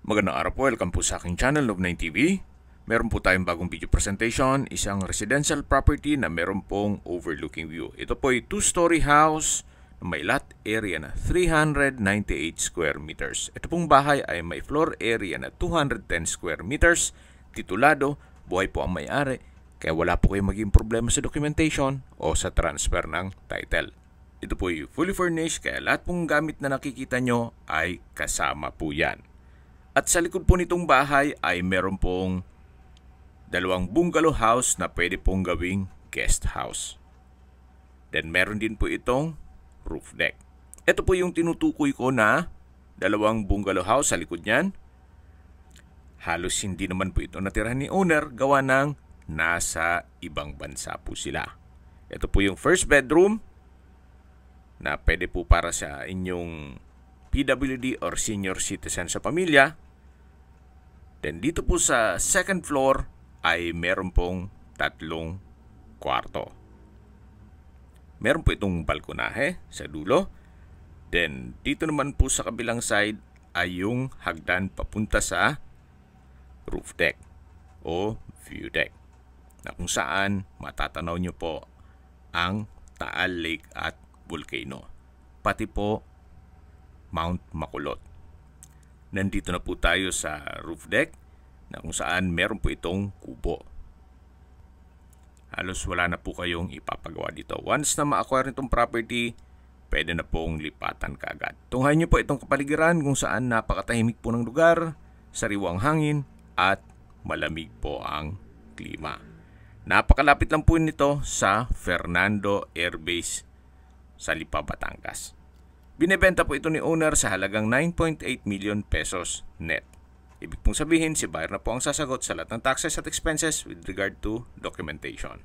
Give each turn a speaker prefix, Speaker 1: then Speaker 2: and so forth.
Speaker 1: Magandang araw po, welcome po sa aking channel, Love9 TV. Meron po tayong bagong video presentation, isang residential property na meron pong overlooking view. Ito po ay 2-story house na may lot area na 398 square meters. Ito pong bahay ay may floor area na 210 square meters. Titulado, buhay po ang may-ari, kaya wala po kayong maging problema sa documentation o sa transfer ng title. Ito po ay fully furnished, kaya lahat pong gamit na nakikita nyo ay kasama po yan. At sa likod po nitong bahay ay meron pong dalawang bungalow house na pwede pong gawing guest house. Then meron din po itong roof deck. Ito po yung tinutukoy ko na dalawang bungalow house sa likod niyan. Halos hindi naman po ito natirahan ni owner, gawa ng nasa ibang bansa po sila. Ito po yung first bedroom na pwede po para sa inyong PWD or senior citizen sa pamilya. Then dito po sa second floor ay meron pong 3 kwarto. Meron po itong balkonahe sa dulo. Then dito naman po sa kabilang side ay yung hagdan papunta sa roof deck o view deck, na kung saan matatanaw nyo po ang Taal Lake at Volcano, pati po Mount Makulot. Nandito na po tayo sa roof deck na kung saan meron po itong kubo. Halos wala na po kayong ipapagawa dito. Once na ma-acquire itong property, pwede na pong lipatan kaagad. Tunghayan nyo po itong kapaligiran kung saan napakatahimik po ng lugar, sariwang hangin at malamig po ang klima. Napakalapit lang po nito sa Fernando Air Base sa Lipa, Batangas. Binebenta po ito ni owner sa halagang 9.8 million pesos net. Ibig pong sabihin, si buyer na po ang sasagot sa lahat ng taxes at expenses with regard to documentation.